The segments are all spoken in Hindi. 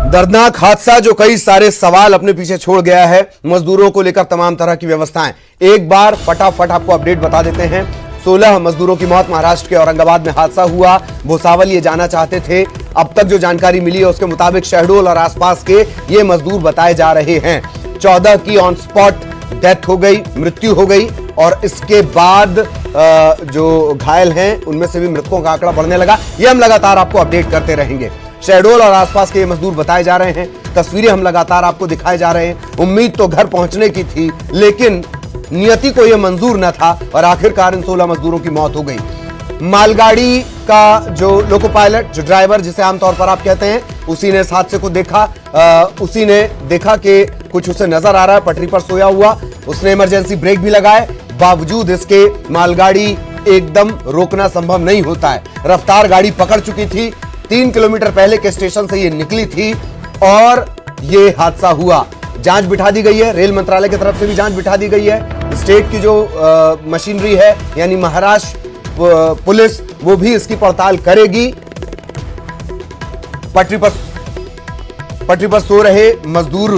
दर्दनाक हादसा जो कई सारे सवाल अपने पीछे छोड़ गया है। मजदूरों को लेकर तमाम तरह की व्यवस्थाएं, एक बार फटाफट आपको अपडेट बता देते हैं। 16 मजदूरों की मौत महाराष्ट्र के औरंगाबाद में हादसा हुआ। भुसावल ये जाना चाहते थे। अब तक जो जानकारी मिली है उसके मुताबिक शहडोल और आसपास के ये मजदूर बताए जा रहे हैं। 14 की ऑन स्पॉट डेथ हो गई, मृत्यु हो गई और इसके बाद जो घायल हैं उनमें से भी मृतकों का आंकड़ा बढ़ने लगा। ये हम लगातार आपको अपडेट करते रहेंगे। शहडोल और आसपास के ये मजदूर बताए जा रहे हैं, तस्वीरें हम लगातार आपको दिखाए जा रहे हैं। उम्मीद तो घर पहुंचने की थी, लेकिन नियति को यह मंजूर न था और आखिरकार इन 16 मजदूरों की मौत हो गई। मालगाड़ी का जो लोको पायलट, जो ड्राइवर जिसे आमतौर पर आप कहते हैं, उसी ने इस हादसे को देखा। उसी ने देखा कि कुछ उसे नजर आ रहा है पटरी पर सोया हुआ। उसने इमरजेंसी ब्रेक भी लगाए, बावजूद इसके मालगाड़ी एकदम रोकना संभव नहीं होता है। रफ्तार गाड़ी पकड़ चुकी थी। 3 किलोमीटर पहले के स्टेशन से ये निकली थी और ये हादसा हुआ। जांच बिठा दी गई है, रेल मंत्रालय की तरफ से भी जांच बिठा दी गई है। स्टेट की जो मशीनरी है यानी महाराष्ट्र पुलिस, वो भी इसकी पड़ताल करेगी। पटरी पर सो रहे मजदूर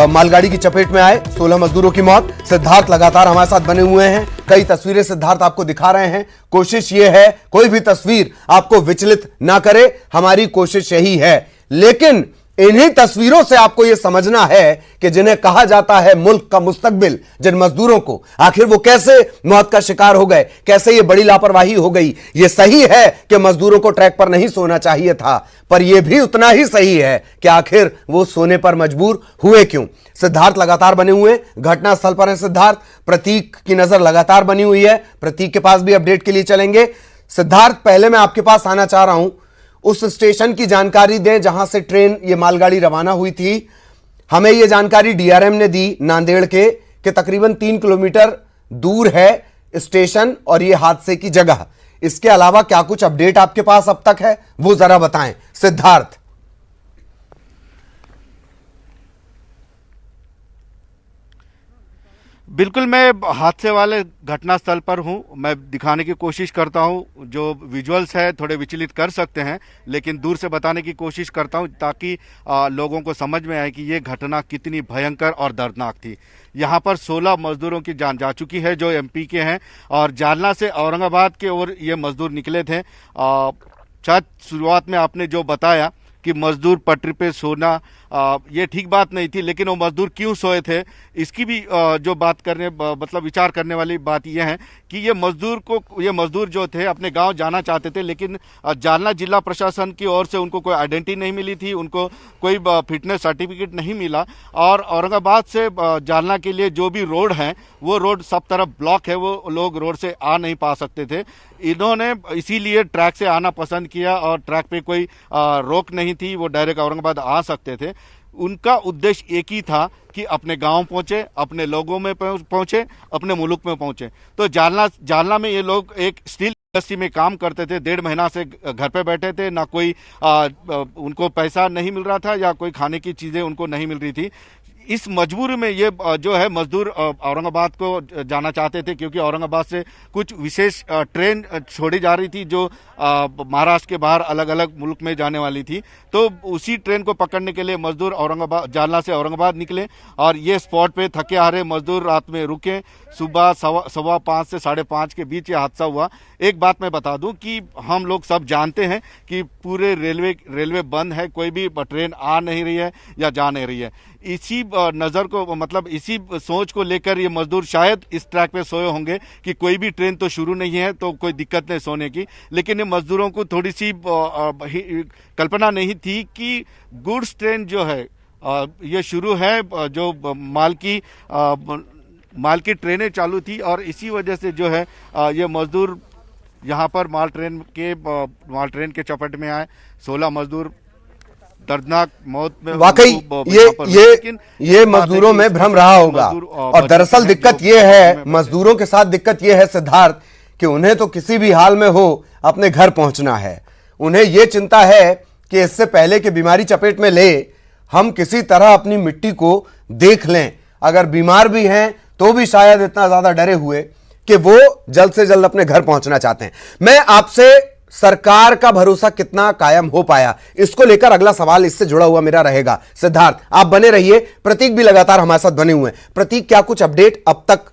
मालगाड़ी की चपेट में आए, 16 मजदूरों की मौत। सिद्धार्थ लगातार हमारे साथ बने हुए हैं, कई तस्वीरें सिद्धार्थ आपको दिखा रहे हैं। कोशिश यह है कोई भी तस्वीर आपको विचलित ना करे, हमारी कोशिश यही है। लेकिन इन्हीं तस्वीरों से आपको यह समझना है कि जिन्हें कहा जाता है मुल्क का मुस्तकबिल, जिन मजदूरों को, आखिर वो कैसे मौत का शिकार हो गए, कैसे ये बड़ी लापरवाही हो गई। ये सही है कि मजदूरों को ट्रैक पर नहीं सोना चाहिए था, पर यह भी उतना ही सही है कि आखिर वो सोने पर मजबूर हुए क्यों। सिद्धार्थ लगातार बने हुए घटनास्थल पर है। सिद्धार्थ, प्रतीक की नजर लगातार बनी हुई है, प्रतीक के पास भी अपडेट के लिए चलेंगे। सिद्धार्थ, पहले मैं आपके पास आना चाह रहा हूं, उस स्टेशन की जानकारी दें जहां से ट्रेन ये मालगाड़ी रवाना हुई थी। हमें यह जानकारी डीआरएम ने दी नांदेड़ के कि तकरीबन 3 किलोमीटर दूर है स्टेशन और यह हादसे की जगह। इसके अलावा क्या कुछ अपडेट आपके पास अब तक है, वो जरा बताएं सिद्धार्थ। बिल्कुल, मैं हादसे वाले घटनास्थल पर हूं। मैं दिखाने की कोशिश करता हूं, जो विजुअल्स है थोड़े विचलित कर सकते हैं, लेकिन दूर से बताने की कोशिश करता हूं ताकि लोगों को समझ में आए कि ये घटना कितनी भयंकर और दर्दनाक थी। यहां पर 16 मजदूरों की जान जा चुकी है जो एमपी के हैं और जालना से औरंगाबाद के ओर ये मजदूर निकले थे। शायद शुरुआत में आपने जो बताया कि मजदूर पटरी पे सोना, ये ठीक बात नहीं थी, लेकिन वो मजदूर क्यों सोए थे इसकी भी जो बात करने मतलब विचार करने वाली बात यह है कि ये मजदूर जो थे अपने गांव जाना चाहते थे, लेकिन जालना जिला प्रशासन की ओर से उनको कोई आइडेंटिटी नहीं मिली थी, उनको कोई फिटनेस सर्टिफिकेट नहीं मिला और औरंगाबाद से जालना के लिए जो भी रोड है वो रोड सब तरफ ब्लॉक है, वो लोग रोड से आ नहीं पा सकते थे। इन्होंने इसीलिए ट्रैक से आना पसंद किया और ट्रैक पे कोई रोक नहीं थी, वो डायरेक्ट औरंगाबाद आ सकते थे। उनका उद्देश्य एक ही था कि अपने गांव पहुंचे, अपने लोगों में पहुंचे, अपने मुल्क में पहुंचे। तो जालना में ये लोग एक स्टील इंडस्ट्री में काम करते थे, 1.5 महीना से घर पे बैठे थे, ना कोई उनको पैसा नहीं मिल रहा था या कोई खाने की चीज़ें उनको नहीं मिल रही थी। इस मजबूरी में ये जो है मजदूर औरंगाबाद को जाना चाहते थे, क्योंकि औरंगाबाद से कुछ विशेष ट्रेन छोड़ी जा रही थी जो महाराष्ट्र के बाहर अलग अलग मुल्क में जाने वाली थी। तो उसी ट्रेन को पकड़ने के लिए मजदूर जालना से औरंगाबाद निकले और ये स्पॉट पे थके हारे मजदूर रात में रुके। सुबह 5:15 से 5:30 के बीच ये हादसा हुआ। एक बात मैं बता दूं कि हम लोग सब जानते हैं कि पूरे रेलवे बंद है, कोई भी ट्रेन आ नहीं रही है या जा नहीं रही है। इसी नज़र को मतलब इसी सोच को लेकर ये मजदूर शायद इस ट्रैक पे सोए होंगे कि कोई भी ट्रेन तो शुरू नहीं है तो कोई दिक्कत नहीं सोने की। लेकिन ये मजदूरों को थोड़ी सी कल्पना नहीं थी कि गुड्स ट्रेन जो है ये शुरू है, जो माल की ट्रेनें चालू थी और इसी वजह से जो है ये मजदूर यहाँ पर माल ट्रेन के चपेट में आए। 16 मजदूर दर्दनाक मौत में। वाकई ये मजदूरों में भ्रम रहा होगा और दरअसल दिक्कत ये है, मजदूरों के साथ दिक्कत ये है सिद्धार्थ कि उन्हें तो किसी भी हाल में हो अपने घर पहुंचना है। उन्हें यह चिंता है कि इससे पहले कि बीमारी चपेट में ले, हम किसी तरह अपनी मिट्टी को देख लें। अगर बीमार भी हैं तो भी शायद इतना ज्यादा डरे हुए कि वो जल्द से जल्द अपने घर पहुंचना चाहते हैं। मैं आपसे सरकार का भरोसा कितना कायम हो पाया, इसको लेकर अगला सवाल इससे जुड़ा हुआ मेरा रहेगा। सिद्धार्थ, आप बने रहिए, प्रतीक भी लगातार हमारे साथ बने हुए हैं। प्रतीक, क्या कुछ अपडेट अब तक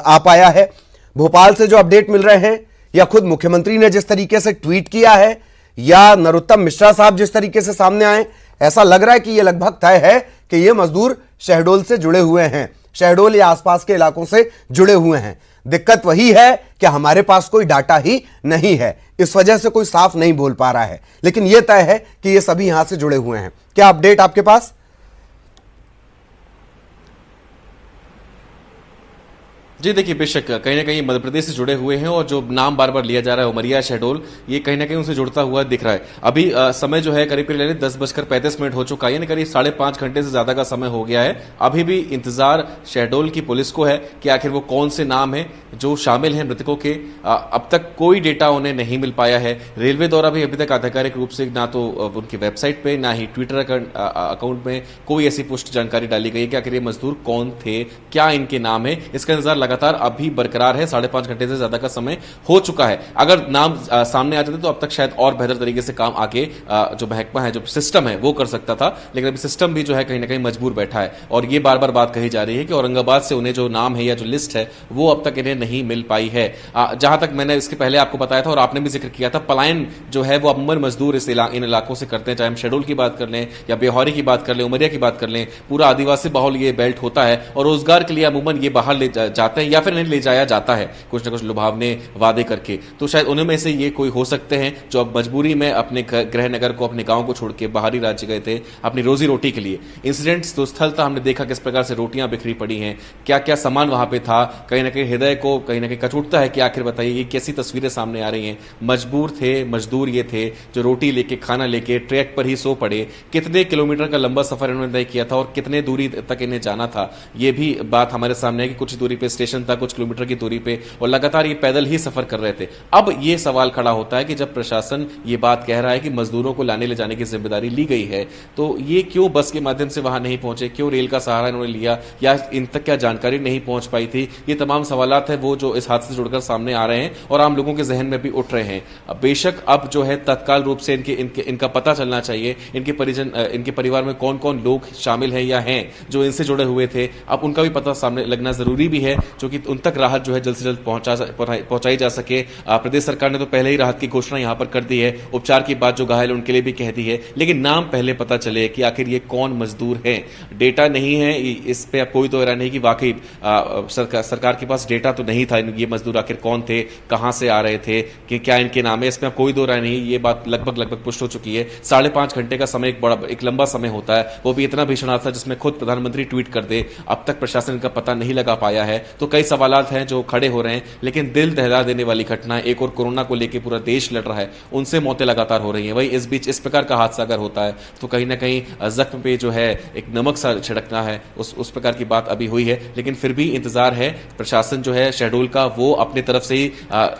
आ पाया है भोपाल से, जो अपडेट मिल रहे हैं, या खुद मुख्यमंत्री ने जिस तरीके से ट्वीट किया है, या नरोत्तम मिश्रा साहब जिस तरीके से सामने आए? ऐसा लग रहा है कि यह लगभग तय है कि ये मजदूर शहडोल से जुड़े हुए हैं, शहडोल या आसपास के इलाकों से जुड़े हुए हैं। दिक्कत वही है कि हमारे पास कोई डाटा ही नहीं है, इस वजह से कोई साफ नहीं बोल पा रहा है, लेकिन यह तय है कि ये सभी यहां से जुड़े हुए हैं। क्या अपडेट आपके पास? जी देखिए, बेशक कहीं ना कहीं मध्य प्रदेश से जुड़े हुए हैं और जो नाम बार बार लिया जा रहा है उमरिया, शहडोल, ये कहीं ना कहीं उनसे जुड़ता हुआ दिख रहा है। अभी समय जो है करीब करीब 10:35 हो चुका है, यानी करीब 5.5 घंटे से ज्यादा का समय हो गया है। अभी भी इंतजार शहडोल की पुलिस को है कि आखिर वो कौन से नाम है जो शामिल हैं मृतकों के। अब तक कोई डेटा उन्हें नहीं मिल पाया है। रेलवे द्वारा भी अभी तक आधिकारिक रूप से ना तो उनकी वेबसाइट पे ना ही ट्विटर अकाउंट में कोई ऐसी पुष्ट जानकारी डाली गई है कि आखिर ये मजदूर कौन थे, क्या इनके नाम है। इसका इंतजार लगातार अभी बरकरार है। 5.5 घंटे से ज्यादा का समय हो चुका है। अगर नाम सामने आ जाते तो अब तक शायद और बेहतर तरीके से काम आगे जो महकमा है, जो सिस्टम है, वो कर सकता था, लेकिन अभी सिस्टम भी जो है कहीं ना कहीं मजबूर बैठा है। और ये बार बार बात कही जा रही है कि औरंगाबाद से उन्हें जो नाम है या जो लिस्ट है वो अब तक इन्हें नहीं मिल पाई है। जहां तक मैंने इसके पहले आपको बताया था और आपने भी जिक्र किया था, पलायन जो है वो अमूमन मजदूर इन इलाकों से करते हैं, चाहे हम शेड्यूल की बात कर लें या बेहौरी की बात कर लें, उमरिया की बात कर लें, पूरा आदिवासी बहुल ये बेल्ट होता है और रोजगार के लिए अमूमन ये बाहर ले जाते हैं या फिर इन्हें ले जाया जाता है कुछ न कुछ लुभावने वादे करके। तो शायद उन्हीं में से ये कोई हो सकते हैं जो अब मजबूरी में अपने गृह नगर को, अपने गांव को छोड़ के बाहरी राज्य गए थे अपनी रोजी रोटी के लिए। इंसिडेंट्स तो स्थल था, हमने देखा किस प्रकार से रोटियां बिखरी पड़ी हैं, क्या क्या सामान वहां पे था। कहीं ना कहीं हृदय को कहीं ना कहीं कचूटता है कि आखिर बताइए ये कैसी तस्वीरें सामने आ रही हैं। मजबूर थे, मजदूर ये थे जो रोटी लेके, खाना लेके ट्रैक पर ही सो पड़े। कितने किलोमीटर का लंबा सफर इन्होंने तय किया था और कितने दूरी तक इन्हें जाना था, ये भी बात हमारे सामने है कि कुछ दूरी पे स्टेशन था, कुछ किलोमीटर की दूरी पे, और लगातार ये पैदल ही सफर कर रहे थे। अब ये सवाल खड़ा होता है कि जब प्रशासन ये बात कह रहा है कि मजदूरों को लाने ले जाने की जिम्मेदारी ली गई है, तो ये क्यों बस के माध्यम से वहां नहीं पहुंचे, क्यों रेल का सहारा इन्होंने लिया, या इन तक क्या जानकारी नहीं पहुंच पाई थी। ये तमाम सवालात है वो जो इस हादसे से जुड़कर सामने आ रहे हैं और आम लोगों के जहन में भी उठ रहे हैं। बेशक अब जो है तत्काल रूप से इनका पता चलना चाहिए, इनके परिजन, इनके परिवार में कौन कौन लोग शामिल हैं या हैं जो इनसे जुड़े हुए थे, अब उनका भी पता सामने लगना जरूरी भी है, जो कि उन तक राहत जो है जल्द से जल्द पहुंचाई जा सके। प्रदेश सरकार ने तो पहले ही राहत की घोषणा यहां पर कर दी है, उपचार की बात जो घायल उनके लिए भी कह दी है, लेकिन नाम पहले पता चले कि आखिर ये कौन मजदूर हैं। डेटा नहीं है इस पे, कोई तो हैरान नहीं कि वाकई सरकार के पास डेटा तो नहीं था ये मजदूर आखिर कौन थे, कहां से आ रहे थे, कि क्या इनके नाम है, इसमें कोई दो राय नहीं। ये बात लगभग पुष्ट हो चुकी है। 5.5 घंटे का समय एक लंबा समय होता है, वो भी इतना भीषण हादसा जिसमें खुद प्रधानमंत्री ट्वीट कर दे, अब तक प्रशासन का पता नहीं लगा पाया है। तो कई सवालात हैं जो खड़े हो रहे हैं, लेकिन दिल दहला देने वाली घटना, एक और कोरोना को लेकर पूरा देश लड़ रहा है, उनसे मौतें लगातार हो रही हैं। वही इस बीच इस प्रकार का हादसा अगर होता है तो कहीं ना कहीं जख्म पे जो है एक नमक सा छिड़कना है, उस प्रकार की बात अभी हुई है। लेकिन फिर भी इंतजार है, प्रशासन जो है शहडोल का वो अपनी तरफ से ही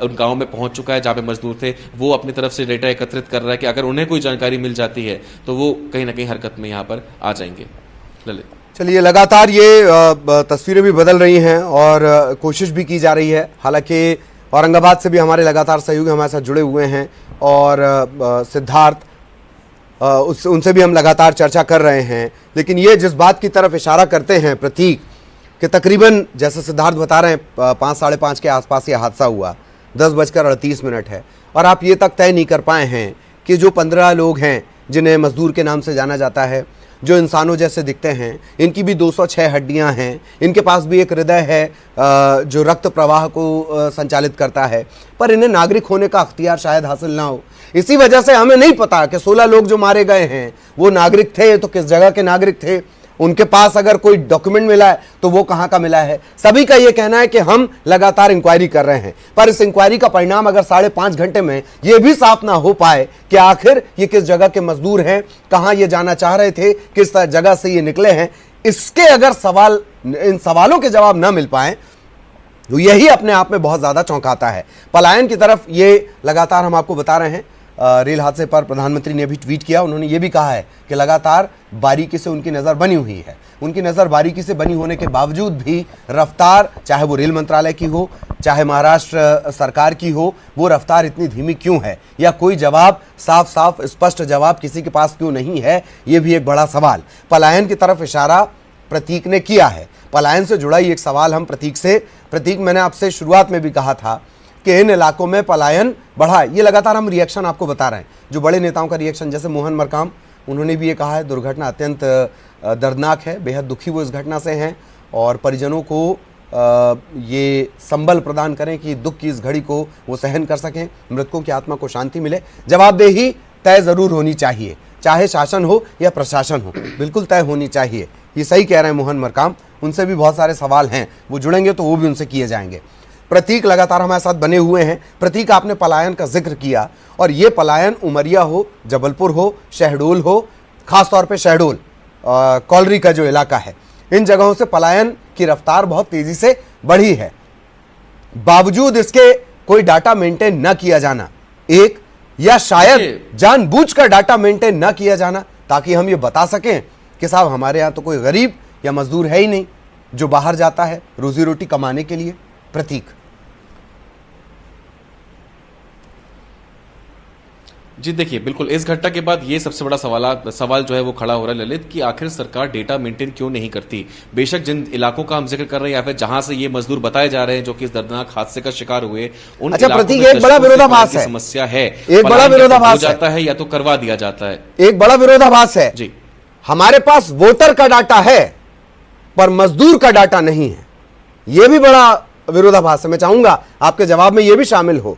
उन गाँव में पहुंच चुका है जहां पे मजदूर थे, वो अपनी तरफ से डेटा एकत्रित कर रहा है कि अगर उन्हें कोई जानकारी मिल जाती है तो वो कहीं ना कहीं हरकत में यहां पर आ जाएंगे। ललित, चलिए, लगातार ये तस्वीरें भी बदल रही हैं और कोशिश भी की जा रही है। हालांकि औरंगाबाद से भी हमारे लगातार सहयोगी हमारे साथ जुड़े हुए हैं और सिद्धार्थ, उनसे भी हम लगातार चर्चा कर रहे हैं। लेकिन ये जिस बात की तरफ इशारा करते हैं प्रतीक, कि तकरीबन जैसे सिद्धार्थ बता रहे हैं 5 साढ़े 5 के आसपास ये हादसा हुआ, 10:38 है, और आप ये तक तय नहीं कर पाए हैं कि जो 15 लोग हैं जिन्हें मजदूर के नाम से जाना जाता है, जो इंसानों जैसे दिखते हैं, इनकी भी 206 हड्डियां हैं, इनके पास भी एक हृदय है जो रक्त प्रवाह को संचालित करता है, पर इन्हें नागरिक होने का अख्तियार शायद हासिल ना हो। इसी वजह से हमें नहीं पता कि 16 लोग जो मारे गए हैं वो नागरिक थे तो किस जगह के नागरिक थे, उनके पास अगर कोई डॉक्यूमेंट मिला है तो वो कहां का मिला है। सभी का ये कहना है कि हम लगातार इंक्वायरी कर रहे हैं, पर इस इंक्वायरी का परिणाम अगर 5.5 घंटे में ये भी साफ ना हो पाए कि आखिर ये किस जगह के मजदूर हैं, कहां ये जाना चाह रहे थे, किस जगह से ये निकले हैं, इसके अगर इन सवालों के जवाब ना मिल पाए तो यही अपने आप में बहुत ज्यादा चौंकाता है। पलायन की तरफ ये लगातार हम आपको बता रहे हैं। रेल हादसे पर प्रधानमंत्री ने भी ट्वीट किया, उन्होंने ये भी कहा है कि लगातार बारीकी से उनकी नज़र बनी हुई है। उनकी नज़र बारीकी से बनी होने के बावजूद भी रफ्तार, चाहे वो रेल मंत्रालय की हो चाहे महाराष्ट्र सरकार की हो, वो रफ्तार इतनी धीमी क्यों है, या कोई जवाब साफ साफ स्पष्ट जवाब किसी के पास क्यों नहीं है, ये भी एक बड़ा सवाल। पलायन की तरफ इशारा प्रतीक ने किया है। पलायन से जुड़ा ही एक सवाल हम प्रतीक से, प्रतीक मैंने आपसे शुरुआत में भी कहा था कि इन इलाकों में पलायन बढ़ा, ये लगातार हम रिएक्शन आपको बता रहे हैं, जो बड़े नेताओं का रिएक्शन, जैसे मोहन मरकाम, उन्होंने भी ये कहा है दुर्घटना अत्यंत दर्दनाक है, बेहद दुखी वो इस घटना से हैं और परिजनों को ये संबल प्रदान करें कि दुख की इस घड़ी को वो सहन कर सकें, मृतकों की आत्मा को शांति मिले। जवाबदेही तय जरूर होनी चाहिए, चाहे शासन हो या प्रशासन हो, बिल्कुल तय होनी चाहिए। ये सही कह रहे हैं मोहन मरकाम, उनसे भी बहुत सारे सवाल हैं, वो जुड़ेंगे तो वो भी उनसे किए जाएंगे। प्रतीक लगातार हमारे साथ बने हुए हैं। प्रतीक, आपने पलायन का जिक्र किया, और ये पलायन उमरिया हो, जबलपुर हो, शहडोल हो, खासतौर पे शहडोल कॉलरी का जो इलाका है, इन जगहों से पलायन की रफ्तार बहुत तेजी से बढ़ी है। बावजूद इसके कोई डाटा मेंटेन न किया जाना, एक या शायद जानबूझकर डाटा मेंटेन न किया जाना, ताकि हम ये बता सकें कि साहब हमारे यहाँ तो कोई गरीब या मजदूर है ही नहीं जो बाहर जाता है रोजी रोटी कमाने के लिए। प्रतीक जी देखिए, बिल्कुल इस घटना के बाद ये सबसे बड़ा सवाल जो है वो खड़ा हो रहा है ललित, कि आखिर सरकार डेटा मेंटेन क्यों नहीं करती। बेशक जिन इलाकों का हम जिक्र कर रहे हैं या फिर जहां से ये मजदूर बताए जा रहे हैं जो कि इस दर्दनाक हादसे का शिकार हुए, उन अच्छा प्रतीक, एक बड़ा विरोधाभास है, समस्या है, एक बड़ा विरोधाभास जाता है या तो करवा दिया जाता है, एक बड़ा विरोधाभास है जी। हमारे पास वोटर का डाटा है पर मजदूर का डाटा नहीं है, यह भी बड़ा विरोधाभास है। मैं चाहूंगा आपके जवाब में यह भी शामिल हो।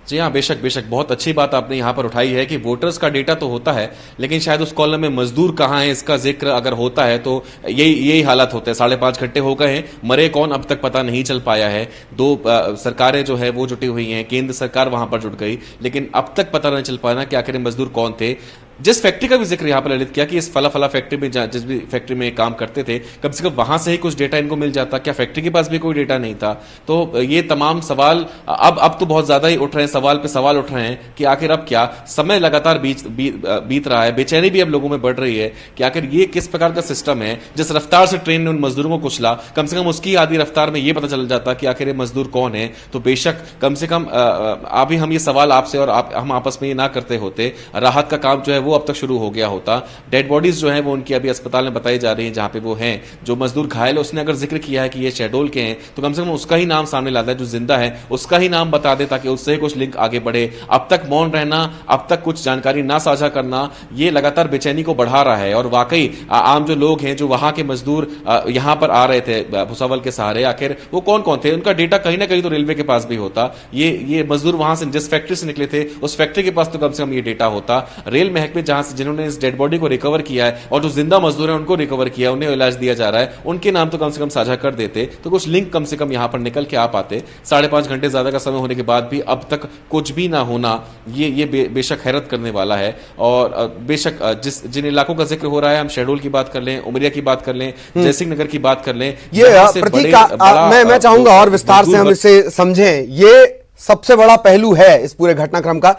जी हाँ, बेशक बेशक बहुत अच्छी बात आपने यहाँ पर उठाई है कि वोटर्स का डेटा तो होता है, लेकिन शायद उस कॉलम में मजदूर कहाँ है इसका जिक्र अगर होता है तो यही हालत होता है। 5.5 घंटे हो गए हैं, मरे कौन अब तक पता नहीं चल पाया है। दो सरकारें जो है वो जुटी हुई हैं, केंद्र सरकार वहां पर जुट गई, लेकिन अब तक पता नहीं चल पाया कि आखिर मजदूर कौन थे। जिस फैक्ट्री का भी जिक्र यहाँ पर ललित किया कि इस फला फैक्ट्री में जिस भी फैक्ट्री में काम करते थे, कम से कम वहां से ही कुछ डेटा इनको मिल जाता, क्या फैक्ट्री के पास भी कोई डेटा नहीं था? तो ये तमाम सवाल अब तो बहुत ज्यादा ही उठ रहे हैं, सवाल पे सवाल उठ रहे हैं कि आखिर अब क्या। समय लगातार बीत रहा है, बेचैनी भी अब लोगों में बढ़ रही है कि आखिर ये किस प्रकार का सिस्टम है। जिस रफ्तार से ट्रेन ने उन मजदूरों को कुचला, कम से कम उसकी आधी रफ्तार में ये पता चल जाता कि आखिर ये मजदूर कौन है। तो बेशक कम से कम अभी हम ये सवाल आपसे और हम आपस में ये ना करते होते, राहत का काम जो है वो अब तक शुरू हो गया होता। डेड बॉडीज जो हैं वो उनकी अभी अस्पताल में बताई जा रही हैं जहां पे वो हैं। जो मजदूर घायल है उसने अगर जिक्र किया है कि ये शहडोल के हैं, तो कम से कम उसका ही नाम सामने लाता है, जो जिंदा है उसका ही नाम बता दे ताकि उससे कुछ लिंक आगे बढ़े। अब तक मौन रहना, अब तक कुछ जानकारी ना साझा करना, ये लगातार बेचैनी को बढ़ा रहा है। और वाकई आम जो लोग हैं, जो वहां के मजदूर यहां पर आ रहे थे भुसावल के सहारे, आखिर वो कौन कौन थे? उनका डेटा कहीं ना कहीं तो रेलवे के पास भी होता। ये मजदूर वहां से जिस फैक्ट्री से निकले थे उस फैक्ट्री के पास तो कम से कम ये डेटा होता। रेल महकमे जहां से जिन्होंने इस डेड बॉडी को रिकवर किया है और जो जिंदा मजदूर है उनको रिकवर किया, उन्हें इलाज दिया जा रहा है, उनके नाम तो कम से कम साझा कर देते तो कुछ लिंक कम से कम यहां पर निकल के आ पाते। 5.5 घंटे ज्यादा का समय होने के बाद भी अब तक कुछ भी ना होना, ये बेशक हैरत करने वाला है। और बेशक जिन इलाकों का जिक्र हो रहा है, हम शहडोल की बात कर लें, उमरिया की बात कर लें, जयसिंह नगर की बात कर लें, ये प्रतीक मैं चाहूंगा और विस्तार से हम इसे समझें। ये सबसे बड़ा पहलू है इस पूरे घटनाक्रम का।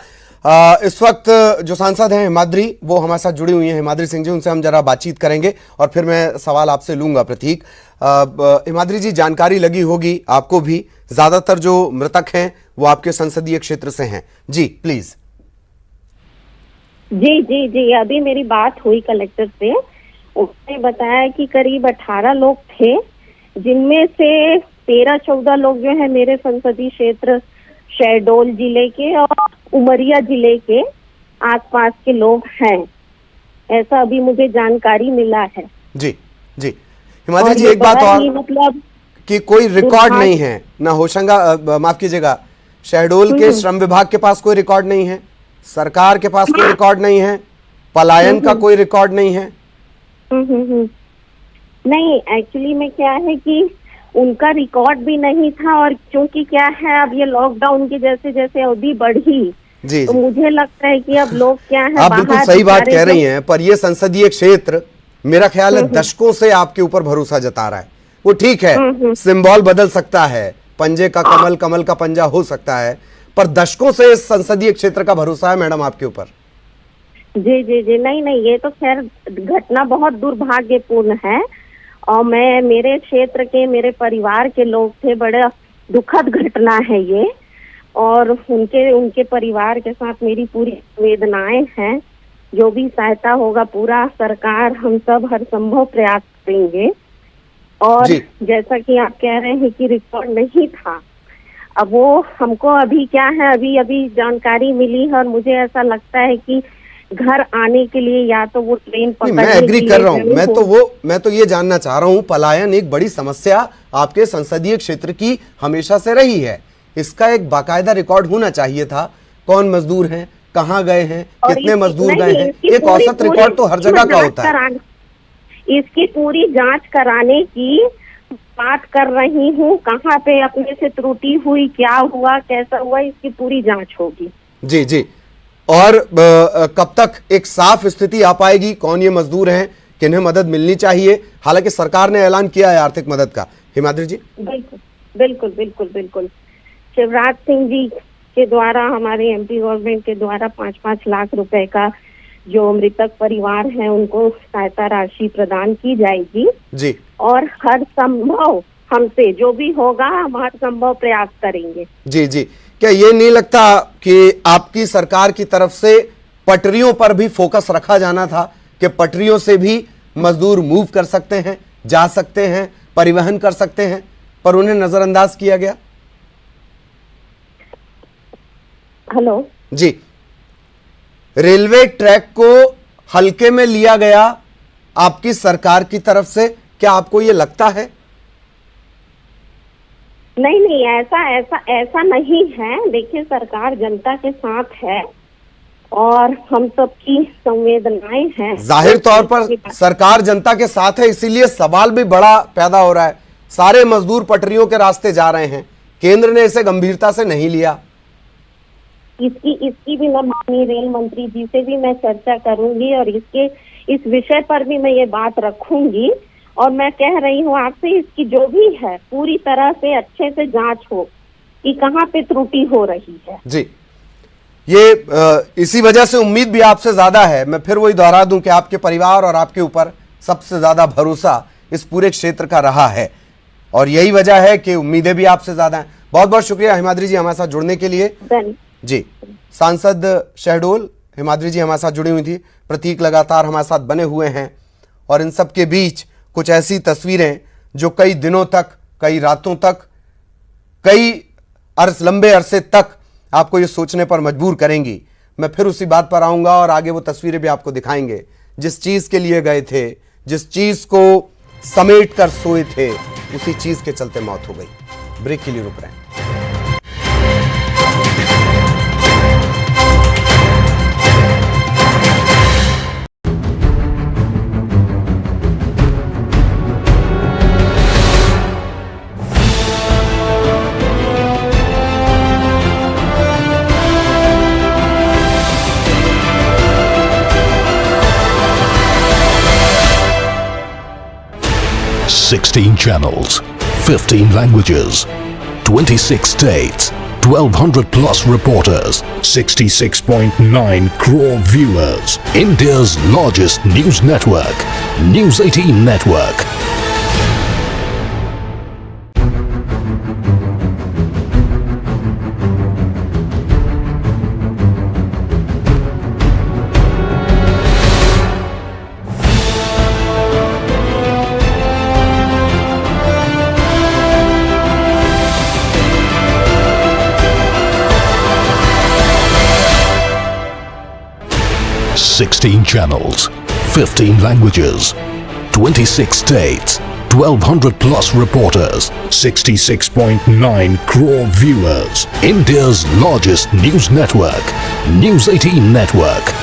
इस वक्त जो सांसद हैं हिमाद्री, वो हमारे साथ जुड़ी हुई हैं, हिमाद्री सिंह जी, उनसे हम जरा बातचीत करेंगे और फिर मैं सवाल आपसे लूंगा। प्रतीक, हिमाद्री जी, जानकारी लगी होगी आपको भी, ज्यादातर जो मृतक हैं वो आपके संसदीय क्षेत्र से हैं। जी प्लीज। जी जी जी, अभी मेरी बात हुई कलेक्टर से, उसने बताया कि करीब 18 लोग थे, जिनमें से 13-14 लोग जो है मेरे संसदीय क्षेत्र शहडोल जिले के और उमरिया जिले के आसपास के लोग हैं, ऐसा अभी मुझे जानकारी मिला है। जी जी, हिमाद्री जी, एक बात और, मतलब कि कोई रिकॉर्ड नहीं है ना होशंगा, माफ कीजिएगा, शहडोल के श्रम विभाग के पास कोई रिकॉर्ड नहीं है, सरकार के पास कोई रिकॉर्ड नहीं है, पलायन का कोई रिकॉर्ड नहीं है। नहीं, एक्चुअली में क्या है कि उनका रिकॉर्ड भी नहीं था, और क्योंकि क्या है अब ये लॉकडाउन की जैसे जैसे अवधि बढ़ी, जी, तो मुझे लगता है कि अब लोग क्या है, आप बिल्कुल सही बात कह रही हैं, पर ये संसदीय क्षेत्र मेरा ख्याल है दशकों से आपके ऊपर भरोसा जता रहा है। वो ठीक है, सिंबल बदल सकता है, पंजे का कमल, कमल का पंजा हो सकता है, पर दशकों से इस संसदीय क्षेत्र का भरोसा है मैडम आपके ऊपर। जी जी जी, नहीं नहीं, ये तो खैर घटना बहुत दुर्भाग्यपूर्ण है, और मेरे क्षेत्र के मेरे परिवार के लोग थे। बड़ा दुखद घटना है ये, और उनके परिवार के साथ मेरी पूरी संवेदनाएं हैं। जो भी सहायता होगा पूरा सरकार हम सब हर संभव प्रयास करेंगे। और जैसा कि आप कह रहे हैं कि रिकॉर्ड नहीं था, अब वो हमको अभी क्या है, अभी जानकारी मिली है और मुझे ऐसा लगता है कि घर आने के लिए या तो वो ट्रेन पकड़ने मैं एग्री कर रहा हूँ। मैं तो ये जानना चाह रहा हूँ, पलायन एक बड़ी समस्या आपके संसदीय क्षेत्र की हमेशा से रही है। इसका एक बाकायदा रिकॉर्ड होना चाहिए था। कौन मजदूर हैं, कहाँ गए हैं, कितने मजदूर गए हैं, एक औसत रिकॉर्ड तो हर जगह का होता है। इसकी पूरी जांच कराने की बात कर रही हूँ। कहाँ पे अपने से त्रुटि हुई, क्या हुआ, कैसा हुआ, इसकी पूरी जांच होगी। जी जी। और कब तक एक साफ स्थिति आ पाएगी, कौन ये मजदूर हैं, किन्हें मदद मिलनी चाहिए? हालांकि सरकार ने ऐलान किया है आर्थिक मदद का। हिमाद्री जी। बिल्कुल बिल्कुल बिल्कुल बिल्कुल। शिवराज सिंह जी के द्वारा, हमारे एमपी गवर्नमेंट के द्वारा 5-5 लाख रुपए का जो मृतक परिवार है उनको सहायता राशि प्रदान की जाएगी जी। और हर संभव हमसे जो भी होगा हम हर संभव प्रयास करेंगे। जी जी। क्या ये नहीं लगता कि आपकी सरकार की तरफ से पटरियों पर भी फोकस रखा जाना था कि पटरियों से भी मजदूर मूव कर सकते हैं, जा सकते हैं, परिवहन कर सकते हैं, पर उन्हें नजरअंदाज किया गया? हेलो जी। रेलवे ट्रैक को हल्के में लिया गया आपकी सरकार की तरफ से, क्या आपको ये लगता है? नहीं, ऐसा नहीं है। देखिए, सरकार जनता के साथ है और हम सबकी संवेदनाएं हैं। जाहिर तौर पर सरकार जनता के साथ है, इसीलिए सवाल भी बड़ा पैदा हो रहा है। सारे मजदूर पटरियों के रास्ते जा रहे हैं, केंद्र ने इसे गंभीरता से नहीं लिया। इसकी भी मैं माननीय रेल मंत्री जी से भी मैं चर्चा करूंगी और इस विषय पर भी मैं ये बात रखूंगी। और मैं कह रही हूँ आपसे, इसकी जो भी है पूरी तरह से अच्छे से जांच हो कि कहाँ पे त्रुटि हो रही है। जी, ये इसी वजह से उम्मीद भी आपसे ज्यादा है। मैं फिर वही दोहरा दूं कि आपके परिवार और आपके ऊपर सबसे ज्यादा भरोसा इस पूरे क्षेत्र का रहा है और यही वजह है कि उम्मीदें भी आपसे ज्यादा हैं। बहुत बहुत शुक्रिया हिमाद्री जी हमारे साथ जुड़ने के लिए। जी, सांसद शहडोल हिमाद्री जी हमारे साथ जुड़ी हुई थी। प्रतीक लगातार हमारे साथ बने हुए हैं और इन सब के बीच कुछ ऐसी तस्वीरें जो कई दिनों तक, कई रातों तक, कई लंबे अरसे तक आपको ये सोचने पर मजबूर करेंगी। मैं फिर उसी बात पर आऊंगा और आगे वो तस्वीरें भी आपको दिखाएंगे। जिस चीज के लिए गए थे, जिस चीज को समेट कर सोए थे, उसी चीज के चलते मौत हो गई। ब्रेक के लिए रुक रहे हैं। Sixteen channels, 15 languages, 26 states, 1,200 plus reporters, 66.9 crore viewers. India's largest news network, News 18 Network. Sixteen channels, 15 languages, 26 states, 1,200 plus reporters, 66.9 crore viewers. India's largest news network, News 18 Network.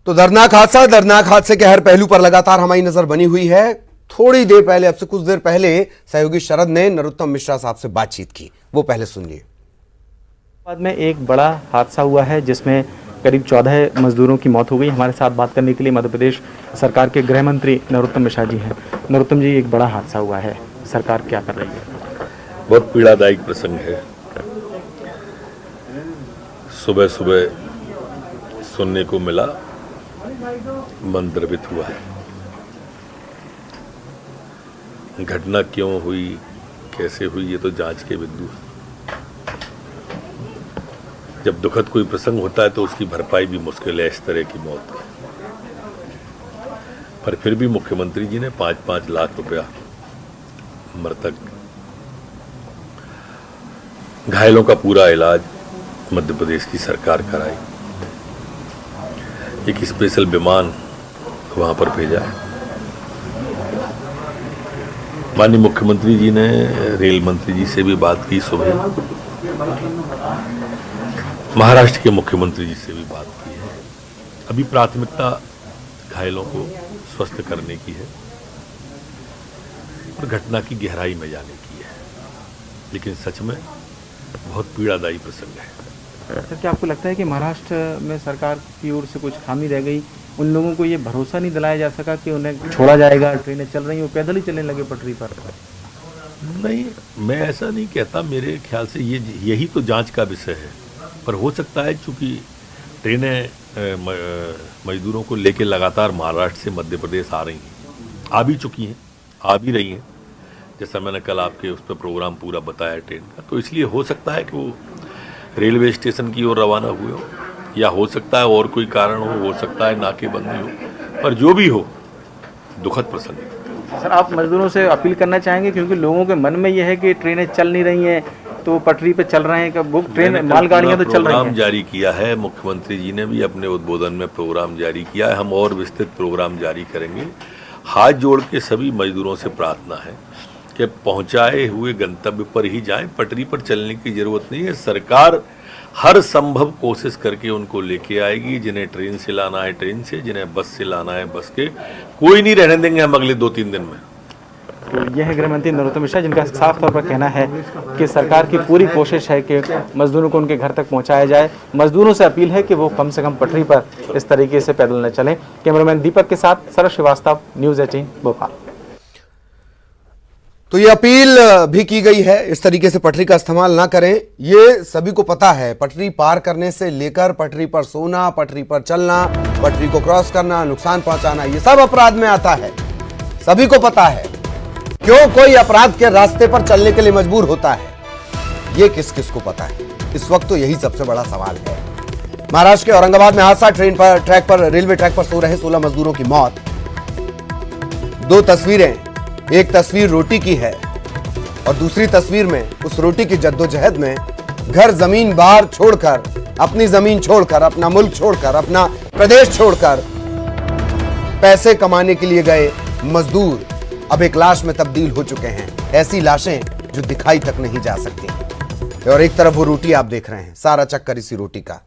तो दर्दनाक हादसे के हर पहलू पर लगातार हमारी नजर बनी हुई है। थोड़ी देर पहले, अब से कुछ देर पहले सहयोगी शरद ने नरोत्तम मिश्रा साहब से बातचीत की, वो पहले सुनिए। बाद में एक बड़ा हादसा हुआ है जिसमें करीब 14 मजदूरों की मौत हो गई। हमारे साथ बात करने के लिए मध्य प्रदेश सरकार के गृह मंत्री नरोत्तम मिश्रा जी हैं। नरोत्तम जी, एक बड़ा हादसा हुआ है, सरकार क्या कर रही है? बहुत पीड़ादायक प्रसंग है। सुबह सुबह सुनने को मिला, मन द्रवित हुआ है। घटना क्यों हुई, कैसे हुई, ये तो जांच के बिंदु है। जब दुखद कोई प्रसंग होता है तो उसकी भरपाई भी मुश्किल है, इस तरह की मौत का। पर फिर भी मुख्यमंत्री जी ने 5-5 लाख रुपया मृतक घायलों का पूरा इलाज मध्य प्रदेश की सरकार कराई। एक स्पेशल विमान वहां पर भेजा है। माननीय मुख्यमंत्री जी ने रेल मंत्री जी से भी बात की सुबह, महाराष्ट्र के मुख्यमंत्री जी से भी बात की है। अभी प्राथमिकता घायलों को स्वस्थ करने की है और घटना की गहराई में जाने की है। लेकिन सच में बहुत पीड़ादायी प्रसंग है। सर, क्या आपको लगता है कि महाराष्ट्र में सरकार की ओर से कुछ खामी रह गई? उन लोगों को ये भरोसा नहीं दिलाया जा सका कि उन्हें छोड़ा जाएगा, ट्रेनें चल रही हैं, वो पैदल ही चलने लगे पटरी पर? नहीं, मैं ऐसा नहीं कहता। मेरे ख्याल से यही तो जांच का विषय है। पर हो सकता है चूंकि ट्रेनें मजदूरों को लेकर लगातार महाराष्ट्र से मध्य प्रदेश आ रही हैं, आ भी चुकी हैं, आ भी रही हैं, जैसा मैंने कल आपके उस पर प्रोग्राम पूरा बताया ट्रेन का। तो इसलिए हो सकता है कि वो रेलवे स्टेशन की ओर रवाना हुए हो, या हो सकता है और कोई कारण हो सकता है नाकेबंदी हो, पर जो भी हो दुखद प्रसंग है। सर, आप मजदूरों से अपील करना चाहेंगे, क्योंकि लोगों के मन में यह है कि ट्रेनें चल नहीं रही हैं तो पटरी पे चल रहे हैं, वो ट्रेन मालगाड़ियां तो चल रही हैं। प्रोग्राम जारी किया है, मुख्यमंत्री जी ने भी अपने उद्बोधन में प्रोग्राम जारी किया है। हम और विस्तृत प्रोग्राम जारी करेंगे। हाथ जोड़ के सभी मजदूरों से प्रार्थना है कि पहुंचाए हुए गंतव्य पर ही जाएं, पटरी पर चलने की जरूरत नहीं है। सरकार हर संभव कोशिश करके उनको लेके आएगी। जिन्हें ट्रेन से लाना है ट्रेन से, जिन्हें बस से लाना है बस के, कोई नहीं रहने देंगे हम अगले 2-3 दिन में। तो यह है गृह मंत्री नरोत्तम मिश्रा, जिनका साफ तौर पर कहना है कि सरकार की पूरी कोशिश है कि मजदूरों को उनके घर तक पहुंचाया जाए। मजदूरों से अपील है कि वो कम से कम पटरी पर इस तरीके से पैदल न चलें। कैमरामैन दीपक के साथ शरद श्रीवास्तव, न्यूज़ 18 भोपाल। तो ये अपील भी की गई है, इस तरीके से पटरी का इस्तेमाल ना करें। ये सभी को पता है, पटरी पार करने से लेकर पटरी पर सोना, पटरी पर चलना, पटरी को क्रॉस करना, नुकसान पहुंचाना, ये सब अपराध में आता है। सभी को पता है। क्यों कोई अपराध के रास्ते पर चलने के लिए मजबूर होता है, ये किस किस को पता है? इस वक्त तो यही सबसे बड़ा सवाल है। महाराष्ट्र के औरंगाबाद में हादसा, रेलवे ट्रैक पर सो रहे 16 मजदूरों की मौत। 2 तस्वीरें, एक तस्वीर रोटी की है और दूसरी तस्वीर में उस रोटी की जद्दोजहद में घर जमीन बाहर छोड़कर, अपनी जमीन छोड़कर, अपना मुल्क छोड़कर, अपना प्रदेश छोड़कर पैसे कमाने के लिए गए मजदूर अब एक लाश में तब्दील हो चुके हैं। ऐसी लाशें जो दिखाई तक नहीं जा सकती। और एक तरफ वो रोटी आप देख रहे हैं, सारा चक्कर इसी रोटी का।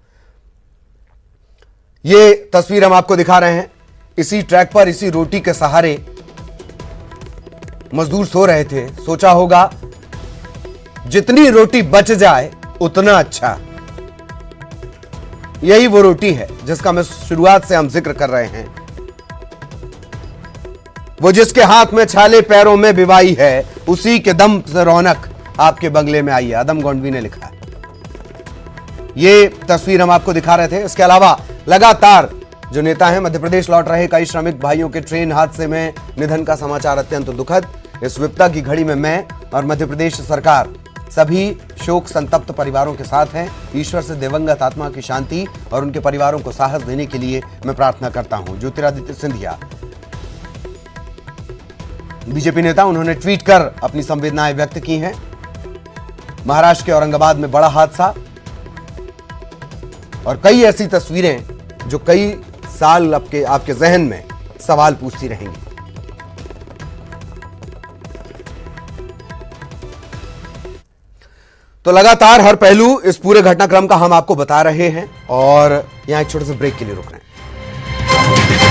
ये तस्वीर हम आपको दिखा रहे हैं। इसी ट्रैक पर, इसी रोटी के सहारे मजदूर सो रहे थे। सोचा होगा जितनी रोटी बच जाए उतना अच्छा। यही वो रोटी है जिसका मैं शुरुआत से हम जिक्र कर रहे हैं। वो जिसके हाथ में छाले, पैरों में बिवाई है, उसी के दम से रौनक आपके बंगले में आई है, आदम गोंडवी ने लिखा है। ये तस्वीर हम आपको दिखा रहे थे। इसके अलावा लगातार जो नेता हैं, मध्य प्रदेश लौट रहे कई श्रमिक भाइयों के ट्रेन हादसे में निधन का समाचार अत्यंत दुखद। इस विपदा की घड़ी में मैं और मध्य प्रदेश सरकार सभी शोक संतप्त परिवारों के साथ हैं। ईश्वर से दिवंगत आत्मा की शांति और उनके परिवारों को साहस देने के लिए मैं प्रार्थना करता हूं। ज्योतिरादित्य सिंधिया बीजेपी नेता, उन्होंने ट्वीट कर अपनी संवेदनाएं व्यक्त की हैं। महाराष्ट्र के औरंगाबाद में बड़ा हादसा और कई ऐसी तस्वीरें जो कई साल आपके जहन में सवाल पूछती रहेंगी। तो लगातार हर पहलू इस पूरे घटनाक्रम का हम आपको बता रहे हैं और यहां एक छोटे से ब्रेक के लिए रुक रहे हैं। है।